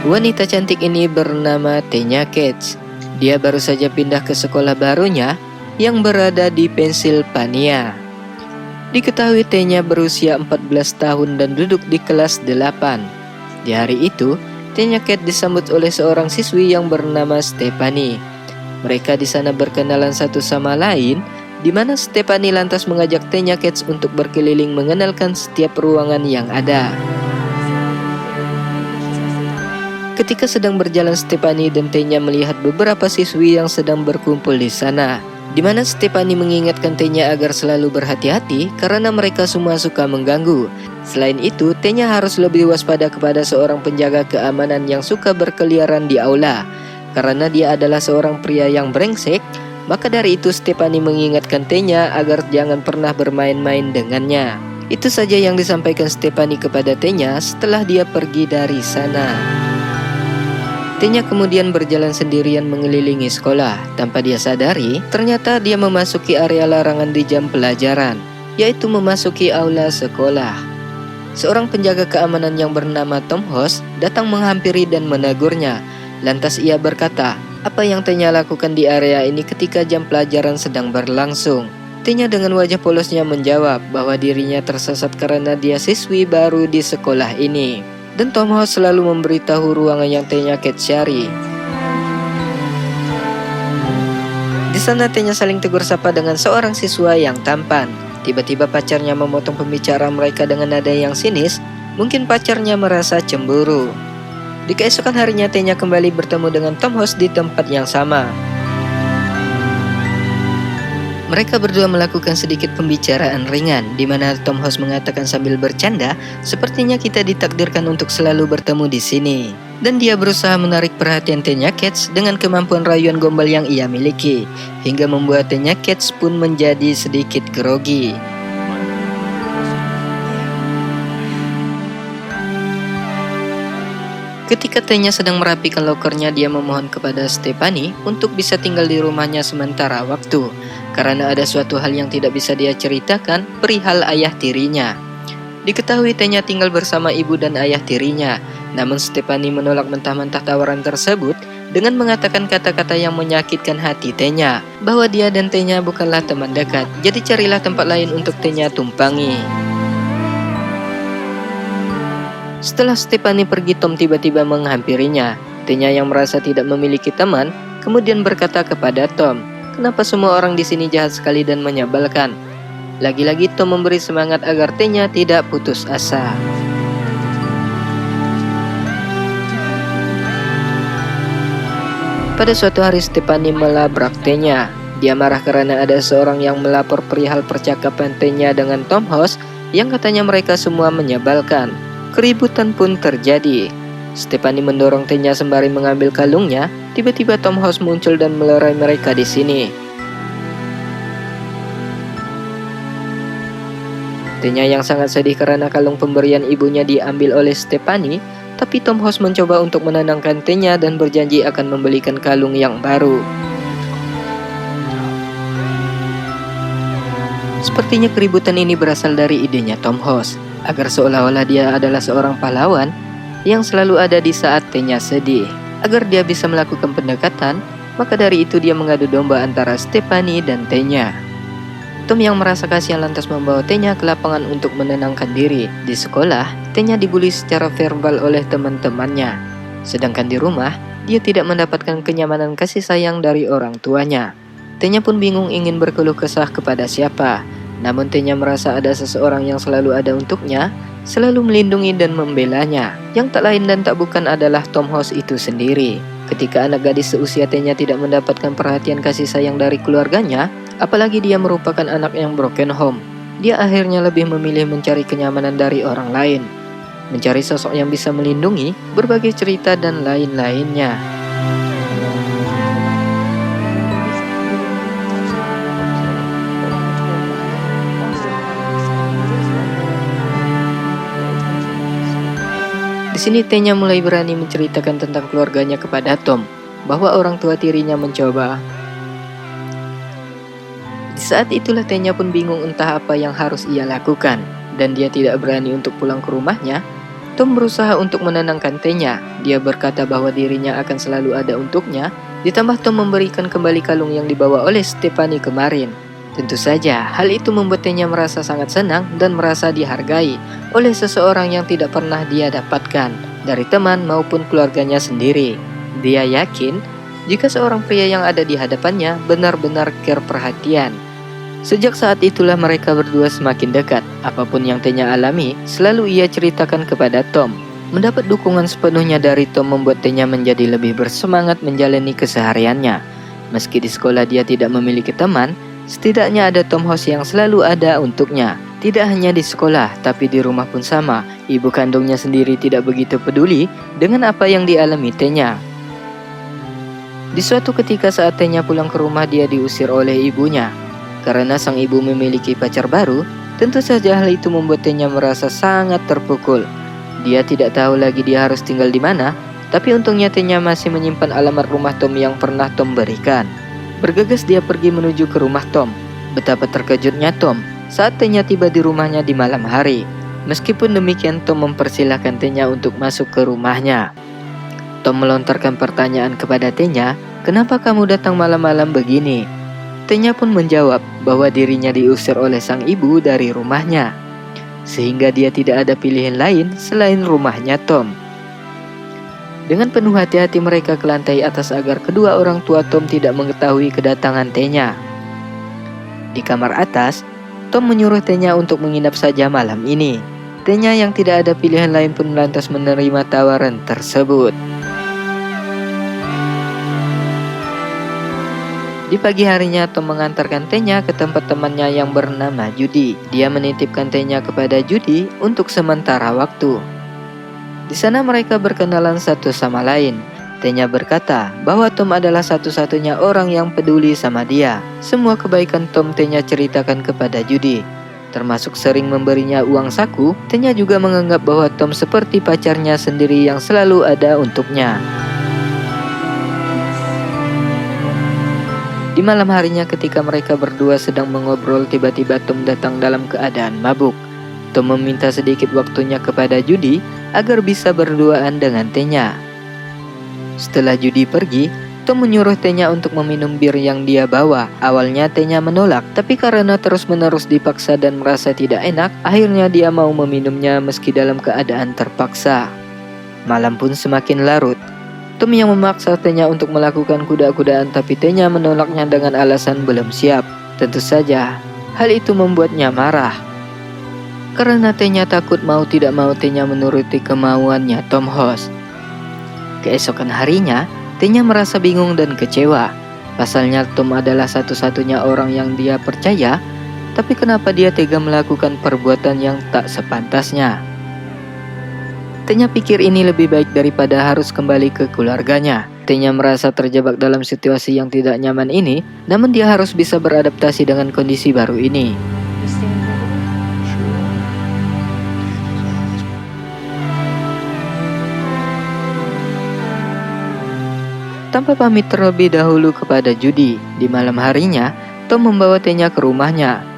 Wanita cantik ini bernama Tenya Katz. Dia baru saja pindah ke sekolah barunya yang berada di Pennsylvania. Diketahui Tenya berusia 14 tahun dan duduk di kelas 8. Di hari itu, Tenya Katz disambut oleh seorang siswi yang bernama Stephanie. Mereka di sana berkenalan satu sama lain, di mana Stephanie lantas mengajak Tenya Katz untuk berkeliling mengenalkan setiap ruangan yang ada. Ketika sedang berjalan, Stephanie dan Tenya melihat beberapa siswi yang sedang berkumpul di sana, di mana Stephanie mengingatkan Tenya agar selalu berhati-hati karena mereka semua suka mengganggu. Selain itu, Tenya harus lebih waspada kepada seorang penjaga keamanan yang suka berkeliaran di aula. Karena dia adalah seorang pria yang brengsek, maka dari itu Stephanie mengingatkan Tenya agar jangan pernah bermain-main dengannya. Itu saja yang disampaikan Stephanie kepada Tenya setelah dia pergi dari sana. Tenya kemudian berjalan sendirian mengelilingi sekolah. Tanpa dia sadari, ternyata dia memasuki area larangan di jam pelajaran, yaitu memasuki aula sekolah. Seorang penjaga keamanan yang bernama Tom Hoss datang menghampiri dan menegurnya. Lantas ia berkata, apa yang Tenya lakukan di area ini ketika jam pelajaran sedang berlangsung? Tenya dengan wajah polosnya menjawab bahwa dirinya tersesat karena dia siswi baru di sekolah ini. Dan Tom Hoss selalu memberitahu ruangan yang Tenya Katz cari. Di sana Tenya saling tegur sapa dengan seorang siswa yang tampan. Tiba-tiba pacarnya memotong pembicaraan mereka dengan nada yang sinis. Mungkin pacarnya merasa cemburu. Di keesokan harinya Tenya kembali bertemu dengan Tom Hoss di tempat yang sama. Mereka berdua melakukan sedikit pembicaraan ringan, di mana Tom Hoss mengatakan sambil bercanda, sepertinya kita ditakdirkan untuk selalu bertemu di sini. Dan dia berusaha menarik perhatian Tenya Katz dengan kemampuan rayuan gombal yang ia miliki, hingga membuat Tenya Katz pun menjadi sedikit grogi. Ketika Tenya sedang merapikan lokernya, dia memohon kepada Stephanie untuk bisa tinggal di rumahnya sementara waktu, karena ada suatu hal yang tidak bisa dia ceritakan perihal ayah tirinya. Diketahui Tenya tinggal bersama ibu dan ayah tirinya, namun Stephanie menolak mentah-mentah tawaran tersebut dengan mengatakan kata-kata yang menyakitkan hati Tenya, bahwa dia dan Tenya bukanlah teman dekat, jadi carilah tempat lain untuk Tenya tumpangi. Setelah Stephanie pergi, Tom tiba-tiba menghampirinya. Tenya yang merasa tidak memiliki teman, kemudian berkata kepada Tom, kenapa semua orang di sini jahat sekali dan menyebalkan? Lagi-lagi Tom memberi semangat agar Tenya tidak putus asa. Pada suatu hari Stephanie melabrak Tenya. Dia marah karena ada seorang yang melapor perihal percakapan Tenya dengan Tom Hoss yang katanya mereka semua menyebalkan. Keributan pun terjadi. Stephanie mendorong Tenya sembari mengambil kalungnya. Tiba-tiba Tom Hoss muncul dan melerai mereka di sini. Tenya yang sangat sedih karena kalung pemberian ibunya diambil oleh Stephanie, tapi Tom Hoss mencoba untuk menenangkan Tenya dan berjanji akan membelikan kalung yang baru. Sepertinya keributan ini berasal dari idenya Tom Hoss, agar seolah-olah dia adalah seorang pahlawan yang selalu ada di saat Tenya sedih. Agar dia bisa melakukan pendekatan, maka dari itu dia mengadu domba antara Stephanie dan Tenya. Tom yang merasa kasihan lantas membawa Tenya ke lapangan untuk menenangkan diri. Di sekolah, Tenya dibully secara verbal oleh teman-temannya. Sedangkan di rumah, dia tidak mendapatkan kenyamanan kasih sayang dari orang tuanya. Tenya pun bingung ingin berkeluh kesah kepada siapa. Namun Tenya merasa ada seseorang yang selalu ada untuknya, selalu melindungi dan membelanya. Yang tak lain dan tak bukan adalah Tom Hoss itu sendiri. Ketika anak gadis seusia Tenya tidak mendapatkan perhatian kasih sayang dari keluarganya, apalagi dia merupakan anak yang broken home, dia akhirnya lebih memilih mencari kenyamanan dari orang lain, mencari sosok yang bisa melindungi, berbagai cerita dan lain-lainnya. Di sini Tenya mulai berani menceritakan tentang keluarganya kepada Tom, bahwa orang tua tirinya mencoba. Di saat itulah Tenya pun bingung entah apa yang harus ia lakukan, dan dia tidak berani untuk pulang ke rumahnya. Tom berusaha untuk menenangkan Tenya. Dia berkata bahwa dirinya akan selalu ada untuknya. Ditambah Tom memberikan kembali kalung yang dibawa oleh Stephanie kemarin. Tentu saja, hal itu membuat Tenya merasa sangat senang dan merasa dihargai oleh seseorang yang tidak pernah dia dapatkan dari teman maupun keluarganya sendiri. Dia yakin jika seorang pria yang ada di hadapannya benar-benar care perhatian. Sejak saat itulah mereka berdua semakin dekat. Apapun yang Tenya alami, selalu ia ceritakan kepada Tom. Mendapat dukungan sepenuhnya dari Tom membuat Tenya menjadi lebih bersemangat menjalani kesehariannya. Meski di sekolah dia tidak memiliki teman, setidaknya ada Tom House yang selalu ada untuknya. Tidak hanya di sekolah, tapi di rumah pun sama. Ibu kandungnya sendiri tidak begitu peduli dengan apa yang dialami Tenya. Di suatu ketika saat Tenya pulang ke rumah, dia diusir oleh ibunya. Karena sang ibu memiliki pacar baru, tentu saja hal itu membuat Tenya merasa sangat terpukul. Dia tidak tahu lagi dia harus tinggal di mana, tapi untungnya Tenya masih menyimpan alamat rumah Tom yang pernah Tom berikan. Bergegas dia pergi menuju ke rumah Tom. Betapa terkejutnya Tom saat Tenya tiba di rumahnya di malam hari. Meskipun demikian, Tom mempersilahkan Tenya untuk masuk ke rumahnya. Tom melontarkan pertanyaan kepada Tenya, "Kenapa kamu datang malam-malam begini?" Tenya pun menjawab bahwa dirinya diusir oleh sang ibu dari rumahnya, sehingga dia tidak ada pilihan lain selain rumahnya Tom. Dengan penuh hati-hati mereka ke lantai atas agar kedua orang tua Tom tidak mengetahui kedatangan Tenya. Di kamar atas, Tom menyuruh Tenya untuk menginap saja malam ini. Tenya yang tidak ada pilihan lain pun lantas menerima tawaran tersebut. Di pagi harinya, Tom mengantarkan Tenya ke tempat temannya yang bernama Judy. Dia menitipkan Tenya kepada Judy untuk sementara waktu. Di sana mereka berkenalan satu sama lain. Tenya berkata bahwa Tom adalah satu-satunya orang yang peduli sama dia. Semua kebaikan Tom Tenya ceritakan kepada Judy, termasuk sering memberinya uang saku. Tenya juga menganggap bahwa Tom seperti pacarnya sendiri yang selalu ada untuknya. Di malam harinya ketika mereka berdua sedang mengobrol, tiba-tiba Tom datang dalam keadaan mabuk. Tom meminta sedikit waktunya kepada Judy agar bisa berduaan dengan Tenya. Setelah Judy pergi, Tom menyuruh Tenya untuk meminum bir yang dia bawa. Awalnya Tenya menolak, tapi karena terus-menerus dipaksa dan merasa tidak enak, akhirnya dia mau meminumnya meski dalam keadaan terpaksa. Malam pun semakin larut. Tom yang memaksa Tenya untuk melakukan kuda-kudaan, tapi Tenya menolaknya dengan alasan belum siap. Tentu saja, hal itu membuatnya marah. Karena Tenya takut, mau tidak mau Tenya menuruti kemauannya Tom House. Keesokan harinya, Tenya merasa bingung dan kecewa. Pasalnya Tom adalah satu-satunya orang yang dia percaya, tapi kenapa dia tega melakukan perbuatan yang tak sepantasnya? Tenya pikir ini lebih baik daripada harus kembali ke keluarganya. Tenya merasa terjebak dalam situasi yang tidak nyaman ini, namun dia harus bisa beradaptasi dengan kondisi baru ini. Tanpa pamit terlebih dahulu kepada Judy, di malam harinya, Tom membawa Tenya ke rumahnya.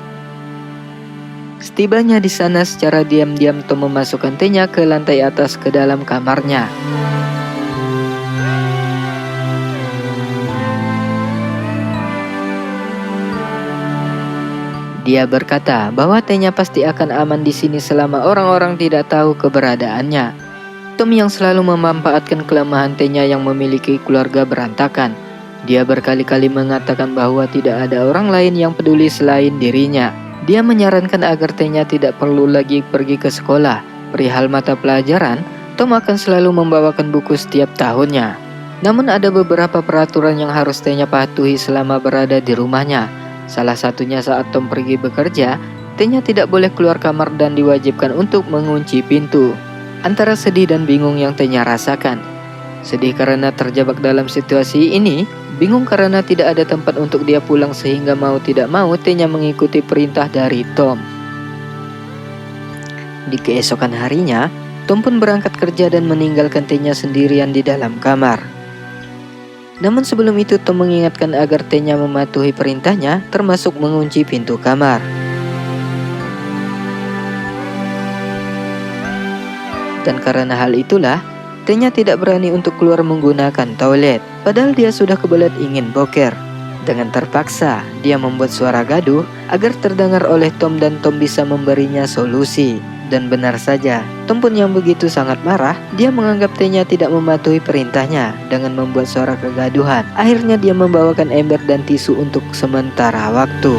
Setibanya di sana, secara diam-diam Tom memasukkan Tenya ke lantai atas ke dalam kamarnya. Dia berkata bahwa Tenya pasti akan aman di sini selama orang-orang tidak tahu keberadaannya. Tom yang selalu memanfaatkan kelemahan Tenya yang memiliki keluarga berantakan. Dia berkali-kali mengatakan bahwa tidak ada orang lain yang peduli selain dirinya. Dia menyarankan agar Tenya tidak perlu lagi pergi ke sekolah. Perihal mata pelajaran, Tom akan selalu membawakan buku setiap tahunnya. Namun ada beberapa peraturan yang harus Tenya patuhi selama berada di rumahnya. Salah satunya saat Tom pergi bekerja, Tenya tidak boleh keluar kamar dan diwajibkan untuk mengunci pintu. Antara sedih dan bingung yang Tenya rasakan. Sedih karena terjebak dalam situasi ini, bingung karena tidak ada tempat untuk dia pulang, sehingga mau tidak mau Tenya mengikuti perintah dari Tom. Di keesokan harinya, Tom pun berangkat kerja dan meninggalkan Tenya sendirian di dalam kamar. Namun sebelum itu Tom mengingatkan agar Tenya mematuhi perintahnya, termasuk mengunci pintu kamar. Dan karena hal itulah, Tenya tidak berani untuk keluar menggunakan toilet, padahal dia sudah kebelet ingin boker. Dengan terpaksa, dia membuat suara gaduh agar terdengar oleh Tom dan Tom bisa memberinya solusi. Dan benar saja, Tom pun yang begitu sangat marah, dia menganggap Tenya tidak mematuhi perintahnya dengan membuat suara kegaduhan. Akhirnya dia membawakan ember dan tisu untuk sementara waktu.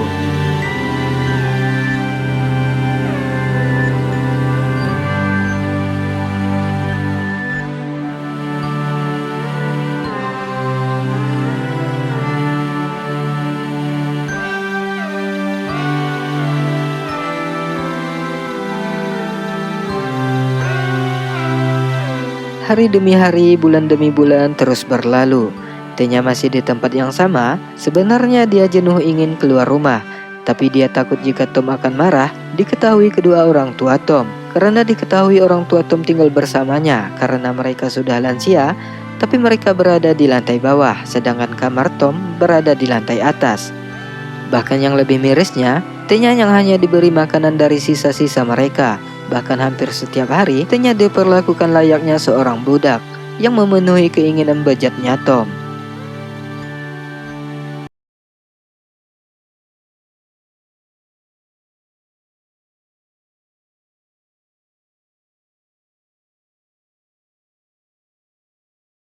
Hari demi hari, bulan demi bulan terus berlalu. Tenya masih di tempat yang sama. Sebenarnya dia jenuh ingin keluar rumah, tapi dia takut jika Tom akan marah diketahui kedua orang tua Tom. Karena diketahui orang tua Tom tinggal bersamanya karena mereka sudah lansia, tapi mereka berada di lantai bawah, sedangkan kamar Tom berada di lantai atas. Bahkan yang lebih mirisnya, Tenya yang hanya diberi makanan dari sisa-sisa mereka. Bahkan hampir setiap hari, Tenya diperlakukan layaknya seorang budak yang memenuhi keinginan bejatnya Tom.